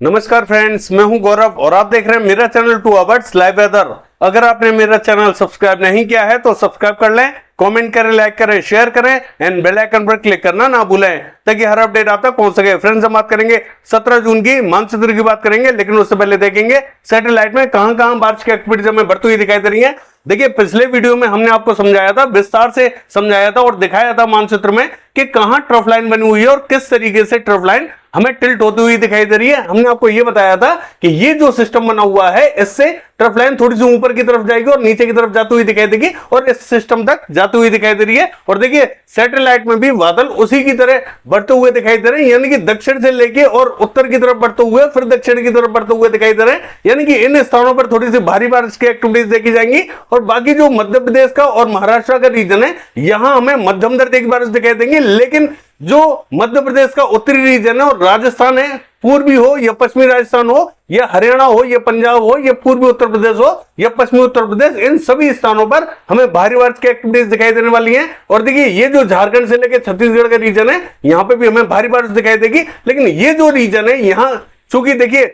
नमस्कार फ्रेंड्स, मैं हूं गौरव और आप देख रहे हैं मेरा चैनल 2 आवर्स लाइव वेदर। अगर आपने मेरा चैनल सब्सक्राइब नहीं किया है तो सब्सक्राइब कर लें, कमेंट करें, लाइक करें, शेयर करें एंड बेल आइकन पर क्लिक करना ना भूलें ताकि हर अपडेट आप तक पहुंच सके। फ्रेंड्स, हम बात करेंगे 17 जून की मानचित्र की बात करेंगे, लेकिन उससे पहले देखेंगे सैटेलाइट में कहां बारिश की एक्टिविटीज हमें बढ़ती हुई दिखाई दे रही है। देखिए, पिछले वीडियो में हमने आपको समझाया था, विस्तार से समझाया था और दिखाया था मानचित्र में कि कहां ट्रफ लाइन बनी हुई है और किस तरीके से ट्रफ लाइन हमें टिल्ट होती हुई दिखाई दे रही है। हमने आपको यह बताया था कि ये जो सिस्टम बना हुआ है इससे ट्रफ लाइन थोड़ी सी ऊपर की तरफ जाएगी और नीचे की तरफ जाती हुई दिखाई देगी और इस सिस्टम तक जाती हुई दिखाई दे रही है। और देखिए, सैटेलाइट में भी बादल उसी की तरह बढ़ते हुए दिखाई दे रहे हैं, यानी कि दक्षिण से लेके और उत्तर की तरफ बढ़ते हुए फिर दक्षिण की तरफ बढ़ते हुए दिखाई दे रहे हैं। यानी कि इन स्थानों पर थोड़ी सी भारी बारिश की एक्टिविटीज देखी जाएंगी और बाकी जो मध्य प्रदेश का और महाराष्ट्र का रीजन है यहां हमें मध्यम दर्जे की बारिश दिखाई देंगी। लेकिन जो मध्य प्रदेश का उत्तरी रीजन है और राजस्थान है, पूर्वी हो या पश्चिमी राजस्थान हो या हरियाणा हो या पंजाब हो या पूर्वी उत्तर प्रदेश हो या पश्चिमी उत्तर प्रदेश, इन सभी स्थानों पर हमें भारी बारिश की एक्टिविटीज दिखाई देने वाली हैं। और देखिए, ये जो झारखंड से लेकर छत्तीसगढ़ का रीजन है यहां पे भी हमें भारी बारिश दिखाई देगी। लेकिन ये जो रीजन है यहां, चूंकि देखिए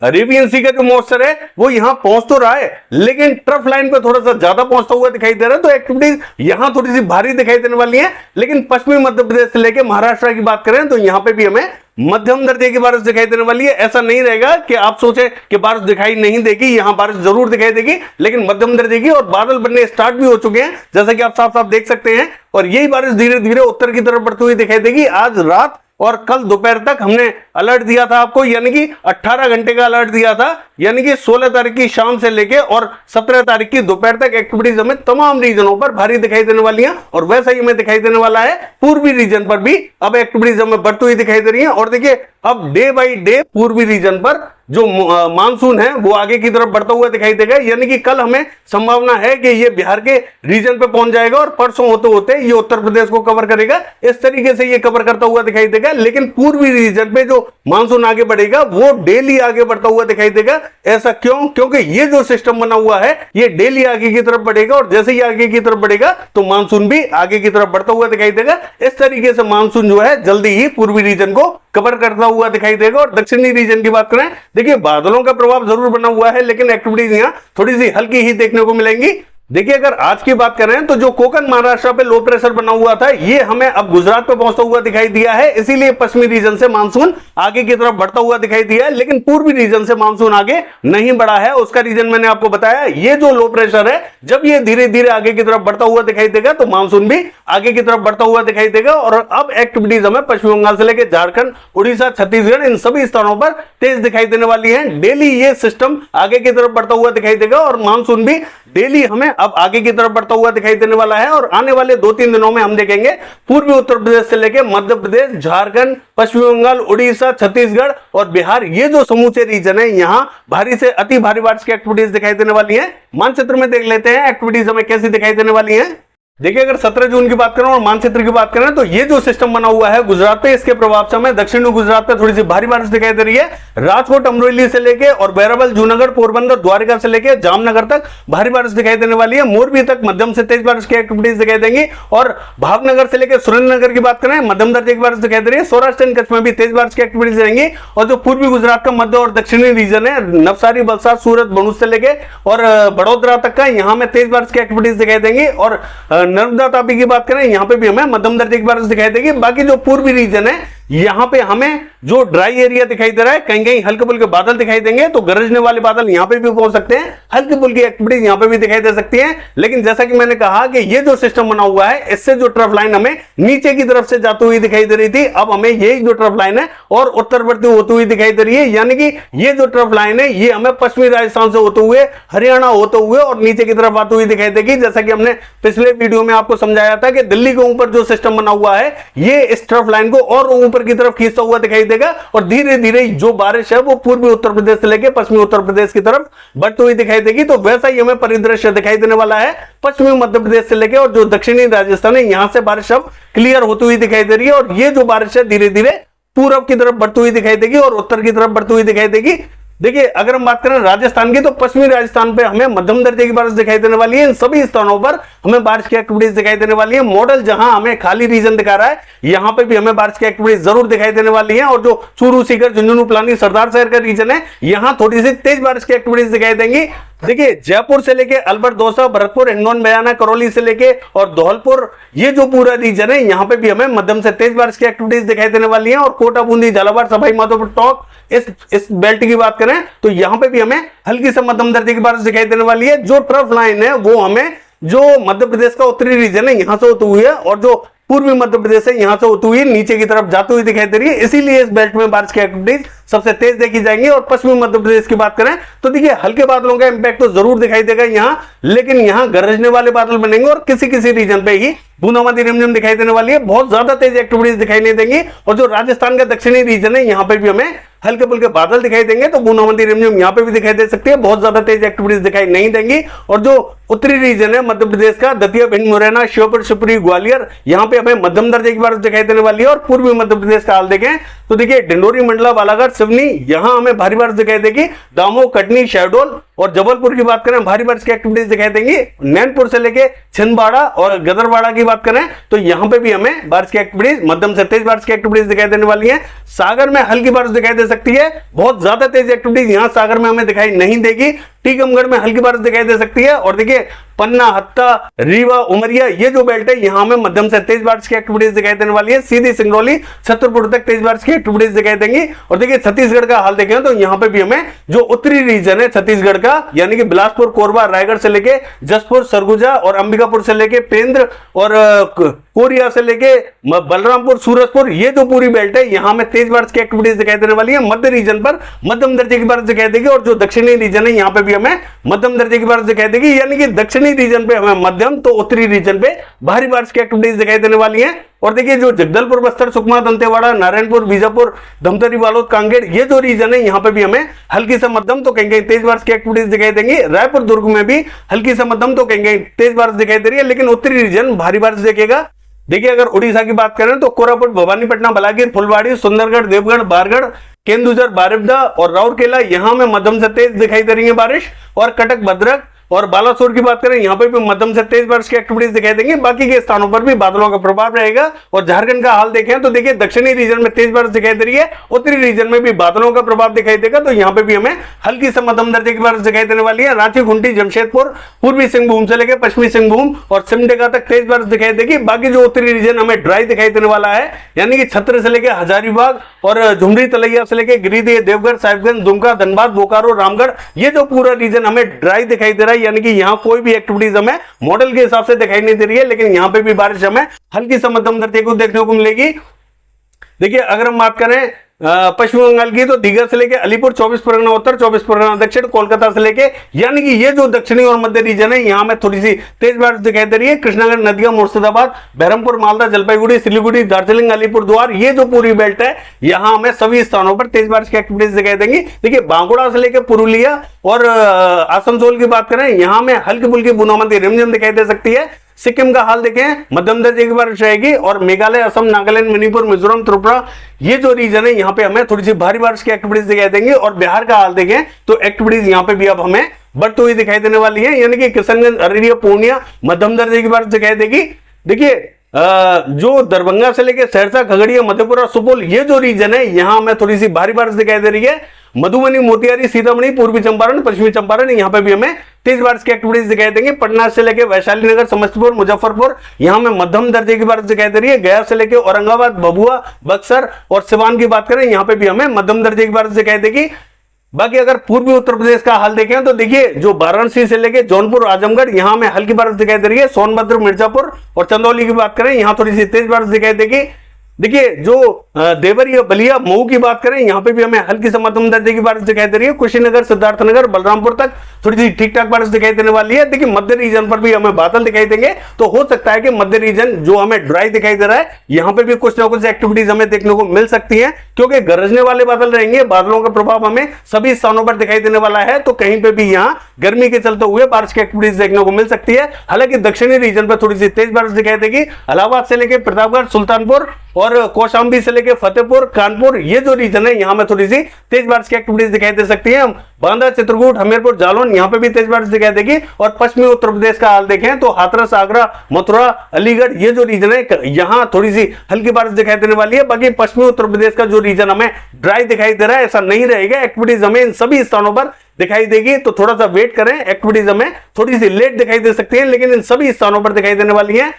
अरेबियन सी का जो मॉइस्चर है वो यहां पहुंच तो रहा है लेकिन ट्रफ लाइन पर थोड़ा सा ज्यादा पहुंचता हुआ दिखाई दे रहा है, तो एक्टिविटीज यहां थोड़ी सी भारी दिखाई देने वाली है। लेकिन पश्चिमी मध्य प्रदेश से लेकर महाराष्ट्र की बात करें तो यहां पे भी हमें मध्यम दर्जे की बारिश दिखाई देने वाली है। ऐसा नहीं रहेगा कि आप सोचे कि बारिश दिखाई नहीं देगी, यहां बारिश जरूर दिखाई देगी लेकिन मध्यम दर्जे की। और बादल बनने स्टार्ट भी हो चुके हैं जैसा कि आप साफ साफ देख सकते हैं, और यही बारिश धीरे धीरे उत्तर की तरफ बढ़ती हुई दिखाई देगी। आज रात और कल दोपहर तक हमने अलर्ट दिया था आपको, यानी कि 18 घंटे का अलर्ट दिया था, यानी कि 16 तारीख की शाम से लेके और 17 तारीख की दोपहर तक एक्टिविटीज हमें तमाम रीजनों पर भारी दिखाई देने वाली हैं। और वैसा ही हमें दिखाई देने वाला है पूर्वी रीजन पर भी अब एक्टिविटीज हमें बढ़ती हुई दिखाई दे रही है। और देखिए, अब डे बाई डे पूर्वी रीजन पर जो मानसून है वो आगे की तरफ बढ़ता हुआ दिखाई देगा, यानी कि कल हमें संभावना है कि ये बिहार के रीजन पे पहुंच जाएगा और परसों होते होते ये उत्तर प्रदेश को कवर करेगा। इस तरीके से ये कवर करता हुआ दिखाई देगा। लेकिन पूर्वी रीजन पे जो मानसून आगे बढ़ेगा वो डेली आगे बढ़ता हुआ दिखाई देगा। ऐसा क्यों? क्योंकि ये जो सिस्टम बना हुआ है ये डेली आगे की तरफ बढ़ेगा और जैसे ही आगे की तरफ बढ़ेगा तो मानसून भी आगे की तरफ बढ़ता हुआ दिखाई देगा। इस तरीके से मानसून जो है जल्दी ही पूर्वी रीजन को कवर करता हुआ दिखाई देगा। और दक्षिणी रीजन की बात करें, देखिए बादलों का प्रभाव जरूर बना हुआ है लेकिन एक्टिविटीज यहां थोड़ी सी हल्की ही देखने को मिलेंगी। देखिए, अगर आज की बात करें तो जो कोकन महाराष्ट्र पे लो प्रेशर बना हुआ था ये हमें अब गुजरात पे पहुंचता हुआ दिखाई दिया है, इसीलिए पश्चिमी रीजन से मानसून आगे की तरफ बढ़ता हुआ दिखाई दिया है। लेकिन पूर्वी रीजन से मानसून आगे नहीं बढ़ा है, उसका रीजन मैंने आपको बताया। ये जो लो प्रेशर है जब ये धीरे धीरे आगे की तरफ बढ़ता हुआ दिखाई देगा तो मानसून भी आगे की तरफ बढ़ता हुआ दिखाई देगा। और अब एक्टिविटीज हमें पश्चिम बंगाल से लेकर झारखंड, उड़ीसा, छत्तीसगढ़, इन सभी स्थानों पर तेज दिखाई देने वाली है। डेली ये सिस्टम आगे की तरफ बढ़ता हुआ दिखाई देगा और मानसून भी डेली हमें अब आगे की तरफ बढ़ता हुआ दिखाई देने वाला है। और आने वाले 2-3 दिनों में हम देखेंगे पूर्वी उत्तर प्रदेश से लेकर मध्य प्रदेश, झारखंड, पश्चिम बंगाल, उड़ीसा, छत्तीसगढ़ और बिहार, ये जो समूचे रीजन है यहां भारी से अति भारी बारिश की एक्टिविटीज दिखाई देने वाली है। मानचित्र में देख लेते हैं एक्टिविटीज हमें कैसी दिखाई देने वाली है। देखिए, अगर 17 जून की बात करें और मानचित्र की बात करें तो ये जो सिस्टम बना हुआ है गुजरात पे, इसके प्रभाव से हमें दक्षिणी गुजरात पे थोड़ी सी भारी बारिश दिखाई दे रही है। राजकोट, अमरोली से लेके और बैराबल, जूनागढ़, पोरबंदर, द्वारका से लेके जामनगर तक भारी बारिश दिखाई देने वाली है। मोरबी तक मध्यम से तेज बारिश की एक्टिविटीज दिखाई देंगी। और भावनगर से लेकर सुरेंद्रनगर की बात करें मध्यम दर्जे की बारिश दिखाई दे रही है। सौराष्ट्र एंड कच्छ में भी तेज बारिश की एक्टिविटीज रहेंगी। और जो पूर्वी गुजरात का मध्य और दक्षिणी रीजन है, नवसारी, वलसाड, सूरत, भरूच से लेके और बड़ोदरा तक का, यहां में तेज बारिश की एक्टिविटीज दिखाई देंगी। और नर्मदा, तापी की बात करें यहां पे भी हमें मध्यम दर्जे की बारिश दिखाई देगी। बाकी जो पूर्वी रीजन है यहां पे हमें जो ड्राई एरिया दिखाई दे रहा है, कहीं कहीं हल्के फुल्के बादल दिखाई देंगे, तो गरजने वाले बादल यहां पे भी पहुंच सकते हैं, हल्की फुल्की एक्टिविटीज यहां पे भी दिखाई दे सकती हैं। लेकिन जैसा कि मैंने कहा कि ये जो सिस्टम बना हुआ है इससे जो ट्रफ लाइन हमें नीचे की तरफ से जाती हुई दिखाई दे रही थी, अब हमें यही जो ट्रफ लाइन है और उत्तरवर्ती होती हुई दिखाई दे रही है। यानी कि ये जो ट्रफ लाइन है ये हमें पश्चिमी राजस्थान से होते हुए, हरियाणा होते हुए और नीचे की तरफ आती हुई दिखाई देगी। जैसा कि हमने पिछले वीडियो में आपको समझाया था कि दिल्ली के ऊपर जो सिस्टम बना हुआ है ये इस ट्रफ लाइन को और ऊपर की तरफ खींचता हुआ दिखाई देगा और धीरे धीरे जो बारिश है वो पूर्वी उत्तर प्रदेश से लेकर पश्चिमी उत्तर प्रदेश की तरफ बढ़ती हुई दिखाई देगी। तो वैसा ही हमें परिदृश्य दिखाई देने वाला है पश्चिमी मध्य प्रदेश से लेकर और जो दक्षिणी राजस्थान है यहां से बारिश अब क्लियर होती हुई दिखाई दे रही है। और ये जो बारिश है धीरे धीरे पूरब की तरफ बढ़ती हुई दिखाई देगी और उत्तर की तरफ बढ़ती हुई दिखाई देगी। देखिए अगर हम बात करें राजस्थान की, तो पश्चिमी राजस्थान पे हमें मध्यम दर्जे की बारिश दिखाई देने वाली है। इन सभी स्थानों पर हमें बारिश की एक्टिविटीज दिखाई देने वाली है। मॉडल जहां हमें खाली रीजन दिखा रहा है, यहां पे भी हमें बारिश की एक्टिविटीज जरूर दिखाई देने वाली है। और जो चूरू, सीकर, झुंझुनू, पिलानी, सरदार शहर का रीजन है, यहां थोड़ी सी तेज बारिश की एक्टिविटीज दिखाई देंगी। देखिए जयपुर से लेके अलवर, दौसा, भरतपुर, हिंडौन, बयाना, करौली से लेके और धौलपुर, ये जो पूरा रीजन है, यहां पे भी हमें मध्यम से तेज बारिश की एक्टिविटीज दिखाई देने वाली है। और कोटा, बूंदी, झालावाड़, सवाई माधोपुर, टोंक, इस बेल्ट की बात करें तो यहां पे भी हमें हल्की से मध्यम दर्जे की बारिश दिखाई देने वाली है। जो ट्रफ लाइन है वो हमें जो मध्य प्रदेश का उत्तरी रीजन है यहां से होती हुई है, और जो पूर्वी मध्य प्रदेश है यहां से होती हुई नीचे की तरफ जाती हुई दिखाई दे रही है। इसीलिए इस बेल्ट में बारिश की एक्टिविटीज सबसे तेज देखी जाएंगी। और पश्चिमी मध्य प्रदेश की बात करें तो देखिए हल्के बादलों का इंपैक्ट तो जरूर दिखाई देगा यहां, लेकिन यहां गरजने वाले बादल बनेंगे और किसी किसी रीजन पे ही बूंदाबांदी रिमझिम दिखाई देने वाली है। बहुत ज्यादा तेज एक्टिविटीज दिखाई नहीं देंगी। और जो राजस्थान का दक्षिणी रीजन है यहां पे भी हमें हल्के फुल्के बादल दिखाई देंगे, तो बूंदाबांदी रिमझिम यहां पे भी दिखाई दे सकती है। बहुत ज्यादा तेज एक्टिविटीज दिखाई नहीं देंगी। और जो उत्तरी रीजन है मध्य प्रदेश का, दतिया, भिंड, मुरैना, श्योपुर, शिवपुरी, ग्वालियर, यहां पे हमें मध्यम दर्जे की बारिश दिखाई देने वाली है। और पूर्वी मध्य प्रदेश का हाल देखें तो देखिए डिंडोरी, मंडला, बालाघाट, सिवनी, यहां हमें भारी बारिश दिखाई देगी। दामोह, कटनी, शहडोल और जबलपुर की बात करें भारी बारिश की एक्टिविटीज दिखाई देंगी। नैनपुर से लेके छिंदवाड़ा और गदरवाड़ा की बात करें तो यहां पे भी हमें बारिश की एक्टिविटीज, मध्यम से तेज बारिश की एक्टिविटीज दिखाई देने वाली है। सागर में हल्की बारिश दिखाई दे सकती है। बहुत ज्यादा तेज एक्टिविटीज यहां सागर में हमें दिखाई नहीं देगी। टीकमगढ़ में हल्की बारिश दिखाई दे सकती है। और देखिए पन्ना, हत्ता, रीवा, उमरिया, ये जो बेल्ट है यहां में मध्यम से तेज बारिश की एक्टिविटीज दिखाई देने वाली है। सीधी सिंगरौली, छतरपुर तक तेज बारिश की एक्टिविटीज दिखाई देंगी। और देखिए छत्तीसगढ़ का हाल देखें तो यहां पे भी हमें जो उत्तरी रीजन है छत्तीसगढ़ का, यानी कि बिलासपुर, कोरबा, रायगढ़ से लेके जसपुर, सरगुजा और अंबिकापुर से लेके पेंद्र और कोरिया से लेके बलरामपुर, सूरजपुर, ये जो पूरी बेल्ट है यहां में तेज बारिश की एक्टिविटीज दिखाई देने वाली है। मध्य रीजन पर मध्यम दर्जे की बारिश दिखाई देगी। और जो दक्षिणी रीजन है यहां पे भी हमें मध्यम दर्जे की बारिश दिखाई देगी, यानी कि दक्षिणी रीजन पे हमें मध्यम, तो उत्तरी रीजन पे भारी बारिश की एक्टिविटीज दिखाई देने वाली है। और देखिए जो जगदलपुर, बस्तर, सुकमा, दंतेवाड़ा, नारायणपुर, बीजापुर, धमतरी, बालोद, कांगेर, ये जो रीजन है यहां पे भी हमें हल्की से मध्यम तो कहीं कहीं तेज बारिश की एक्टिविटीज दिखाई देंगी। रायपुर, दुर्ग में भी हल्की से मध्यम तो कहीं कहीं तेज बारिश दिखाई दे रही है, लेकिन उत्तरी रीजन भारी बारिश देखेगा। देखिए अगर उड़ीसा की बात करें तो कोरापुट, भवानीपटना, बलागीर, फुलवाड़ी, सुंदरगढ़, देवगढ़, बारगढ़, केंदुझर, बारिपदा और राउरकेला, यहां में मध्यम से तेज दिखाई दे रही है बारिश। और कटक, भद्रक और बालासोर की बात करें यहां पे भी मध्यम से तेज बारिश की एक्टिविटीज दिखाई देंगी। बाकी के स्थानों पर भी बादलों का प्रभाव रहेगा। और झारखंड का हाल देखें तो देखिए दक्षिणी रीजन में तेज बारिश दिखाई दे रही है, उत्तरी रीजन में भी बादलों का प्रभाव दिखाई देगा। तो यहां पे भी हमें हल्की से मध्यम दर्जे की बारिश दिखाई देने वाली है। रांची, खूंटी, जमशेदपुर, पूर्वी सिंहभूम से लेकर पश्चिमी सिंहभूम और सिमडेगा तक तेज बारिश दिखाई देगी। बाकी जो उत्तरी रीजन हमें ड्राई दिखाई देने वाला है, यानी कि छत्र से लेकर हजारीबाग और झुमरी, तलैया से लेकर गिरिडीह, देवघर, साहिबगंज, दुमका, धनबाद, बोकारो, रामगढ़, ये जो पूरा रीजन हमें ड्राई दिखाई दे रहा है, यानी कि यहां कोई भी एक्टिविटीज हमें मॉडल के हिसाब से दिखाई नहीं दे रही है, लेकिन यहां पे भी बारिश हमें हल्की से मध्यम दर्जे को देखने को मिलेगी। देखिए अगर हम बात करें पश्चिम बंगाल की तो दीघा से लेके अलीपुर, 24 परगना उत्तर, 24 परगना दक्षिण, कोलकाता से लेके, यानी कि ये जो दक्षिणी और मध्य रीजन है यहां में थोड़ी सी तेज बारिश दिखाई दे रही है। कृष्णनगर, नदिया, मुर्शिदाबाद, बहरमपुर, मालदा, जलपाईगुड़ी, सिलीगुड़ी, दार्जिलिंग, अलीपुरद्वार, ये जो पूरी बेल्ट है यहां हमें सभी स्थानों पर तेज बारिश की एक्टिविटीज दिखाई देंगी। देखिए बांकुड़ा से लेकर पुरुलिया और आसनसोल की बात करें यहां में हल्की फुल्की बूंदाबांदी रिमझिम दिखाई दे सकती है। सिक्किम का हाल देखें मध्यम दर्जे की बारिश रहेगी। और मेघालय, असम, नागालैंड, मणिपुर, मिजोरम, त्रिपुरा, ये जो रीजन है यहां पे हमें थोड़ी सी भारी बारिश की एक्टिविटीज दिखाई देंगी। और बिहार का हाल देखें तो एक्टिविटीज यहां पे भी अब हमें बढ़ती हुई दिखाई देने वाली है, यानी कि किशनगंज, अररिया, पूर्णिया मध्यम दर्जे की बारिश दिखाई देगी। देखिए जो दरभंगा से लेकर सहरसा, खगड़िया, मधेपुरा, सुपौल, ये जो रीजन है यहां हमें थोड़ी सी भारी बारिश दिखाई दे रही है। मधुबनी, मोतिहारी, सीतामढ़ी, पूर्वी चंपारण, पश्चिमी चंपारण, यहां पे भी हमें तेज बारिश की एक्टिविटीज दिखाई देंगे। पटना से लेकर वैशाली नगर, समस्तीपुर, मुजफ्फरपुर, यहां में मध्यम दर्जे की बारिश दिखाई दे रही है। गया से लेकर औरंगाबाद, भभुआ, बक्सर और सिवान की बात करें यहां पे भी हमें मध्यम दर्जे की बारिश दिखाई देगी। बाकी अगर पूर्वी उत्तर प्रदेश का हाल देखें तो देखिए जो वाराणसी से लेके जौनपुर, आजमगढ़, यहां में हल्की बारिश दिखाई दे रही है। सोनभद्र, मिर्जापुर और चंदौली की बात करें यहां थोड़ी सी तेज बारिश दिखाई देगी। देखिए जो देवरिया, बलिया, मऊ की बात करें यहां पे भी हमें हल्की से मध्यम दर्जे की बारिश दिखाई दे रही है। कुशीनगर, सिद्धार्थनगर, बलरामपुर तक थोड़ी सी ठीक ठाक बारिश दिखाई देने वाली है। देखिए मध्य रीजन पर भी हमें बादल दिखाई देंगे, तो हो सकता है कि मध्य रीजन जो हमें ड्राई दिखाई दे रहा है, यहां पे भी कुछ ना कुछ एक्टिविटीज हमें देखने को मिल सकती है, क्योंकि गरजने वाले बादल रहेंगे। बादलों का प्रभाव हमें सभी स्थानों पर दिखाई देने वाला है, तो कहीं पे भी यहां गर्मी के चलते हुए बारिश की एक्टिविटीज देखने को मिल सकती है। हालांकि दक्षिणी रीजन पर थोड़ी सी तेज बारिश दिखाई देगी। इलाहाबाद से लेकर प्रतापगढ़, सुल्तानपुर और कौशाम्बी से लेकर फतेहपुर, कानपुर, ये जो रीजन है यहां में थोड़ी सी तेज बारिश की एक्टिविटीज दिखाई दे सकती है। बांदा, चित्रकूट, हमीरपुर, जालौन, यहां पे भी तेज बारिश दिखाई देगी। और पश्चिमी उत्तर प्रदेश का हाल देखें तो हाथरस, आगरा, मथुरा, अलीगढ़, ये जो रीजन है यहां थोड़ी सी हल्की बारिश दिखाई देने वाली है। बाकी पश्चिमी उत्तर प्रदेश का जो रीजन हमें ड्राई दिखाई दे रहा है, ऐसा नहीं रहेगा। एक्टिविटीज हमें इन सभी स्थानों पर दिखाई देगी, तो थोड़ा सा वेट करें। एक्टिविटीज हमें थोड़ी सी लेट दिखाई दे सकती है, लेकिन इन सभी स्थानों पर दिखाई देने वाली है।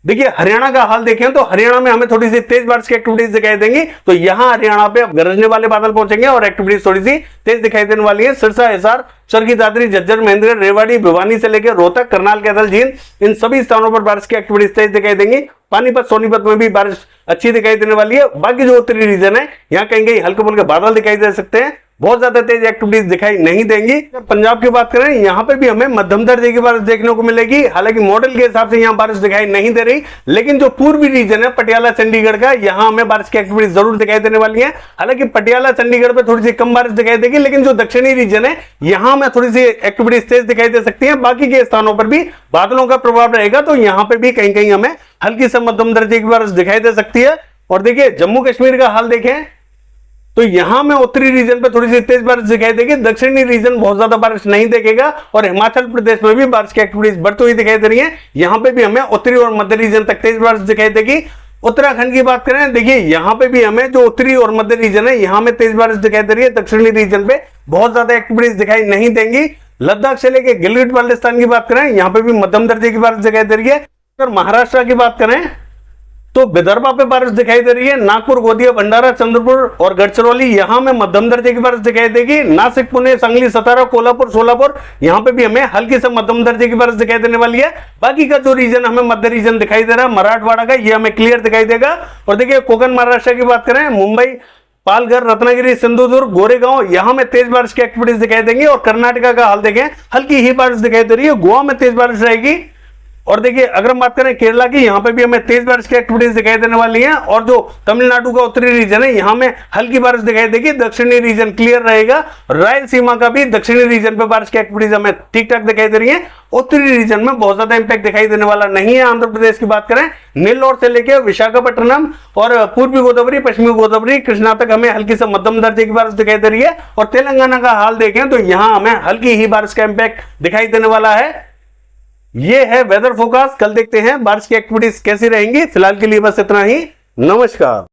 देखिए हरियाणा का हाल देखें तो हरियाणा में हमें थोड़ी सी तेज बारिश की एक्टिविटीज दिखाई देंगी, तो यहां हरियाणा पे गरजने वाले बादल पहुंचेंगे और एक्टिविटीज थोड़ी सी तेज दिखाई देने वाली है। सिरसा, हिसार, चरखी दादरी, झज्जर, महेंद्रगढ़, रेवाड़ी, भिवानी से लेकर रोहतक, करनाल, कैथल, जींद, इन सभी स्थानों पर बारिश की एक्टिविटीज तेज दिखाई देंगी। पानीपत, सोनीपत में भी बारिश अच्छी दिखाई देने वाली है। बाकी जो उत्तरी रीजन है यहाँ कहीं कहीं हल्के फुल्के बादल दिखाई दे सकते हैं, बहुत ज्यादा तेज एक्टिविटीज दिखाई नहीं देंगी। पंजाब की बात करें, यहाँ पे भी हमें मध्यम दर्जे की बारिश देखने को मिलेगी। हालांकि मॉडल के हिसाब से यहाँ बारिश दिखाई नहीं दे रही, लेकिन जो पूर्वी रीजन है पटियाला, चंडीगढ़ का, यहाँ हमें बारिश की एक्टिविटीज जरूर दिखाई देने वाली है। हालांकि पटियाला, चंडीगढ़ पे थोड़ी सी कम बारिश दिखाई देगी, लेकिन जो दक्षिणी रीजन है यहाँ में थोड़ी सी एक्टिविटीज तेज दिखाई दे सकती है। बाकी के स्थानों पर भी बादलों का प्रभाव रहेगा, तो यहाँ पे भी कहीं कहीं हमें हल्की से मध्यम दर्जे की बारिश दिखाई दे सकती है। और देखिए जम्मू कश्मीर का हाल देखें तो यहां में उत्तरी रीजन पे थोड़ी सी तेज बारिश दिखाई देगी, दक्षिणी रीजन बहुत ज्यादा बारिश नहीं देखेगा। और हिमाचल प्रदेश में भी बारिश की एक्टिविटीज बढ़ती हुई दिखाई दे रही है, यहां पे भी हमें उत्तरी और मध्य रीजन तक तेज बारिश दिखाई देगी। उत्तराखंड की बात करें, देखिए यहां पे भी हमें जो उत्तरी और मध्य रीजन है यहां में तेज बारिश दिखाई दे रही है, दक्षिणी रीजन पे बहुत ज्यादा एक्टिविटीज दिखाई नहीं देंगी। लद्दाख से लेकर गिलगित बाल्टिस्तान की बात करें, यहां पे भी मध्यम दर्जे की बारिश दिखाई दे रही है। और महाराष्ट्र की बात करें तो विदर्भा पे बारिश दिखाई दे रही है। नागपुर, गोंदिया, भंडारा, चंद्रपुर और गढ़चिरौली, यहां में मध्यम दर्जे की बारिश दिखाई देगी। नासिक, पुणे, सांगली, सतारा, कोल्हापुर, सोलापुर, यहां पे भी हमें हल्की से मध्यम दर्जे की बारिश दिखाई देने वाली है। बाकी का जो रीजन हमें मध्य रीजन दिखाई दे रहा है मराठवाड़ा का, ये हमें क्लियर दिखाई देगा। और देखिए कोकण महाराष्ट्र की बात करें, मुंबई, पालघर, रत्नागिरी, सिंधुदुर्ग, गोरेगांव, यहां में तेज बारिश की एक्टिविटीज दिखाई देंगी। और कर्नाटका का हाल देखें, हल्की ही बारिश दिखाई दे रही है, गोवा में तेज बारिश रहेगी। और देखिए अगर हम बात करें केरला की, यहां पे भी हमें तेज बारिश की एक्टिविटीज दिखाई देने वाली हैं। और जो तमिलनाडु का उत्तरी रीजन है यहां में हल्की बारिश दिखाई देगी, दक्षिणी रीजन क्लियर रहेगा। रायलसीमा का भी दक्षिणी रीजन पे बारिश की एक्टिविटीज हमें ठीक ठाक दिखाई दे रही है, उत्तरी रीजन में बहुत ज्यादा इंपैक्ट दिखाई देने वाला नहीं है। आंध्र प्रदेश की बात करें, नेल्लोर से लेकर विशाखापट्टनम और पूर्वी गोदावरी, पश्चिमी गोदावरी, कृष्णा तक हमें हल्की से मध्यम दर्जे की बारिश दिखाई दे रही है। और तेलंगाना का हाल देखें तो यहां हमें हल्की ही बारिश का इंपैक्ट दिखाई देने वाला है। ये है वेदर फोरकास्ट। कल देखते हैं बारिश की एक्टिविटीज कैसी रहेंगी। फिलहाल के लिए बस इतना ही। नमस्कार।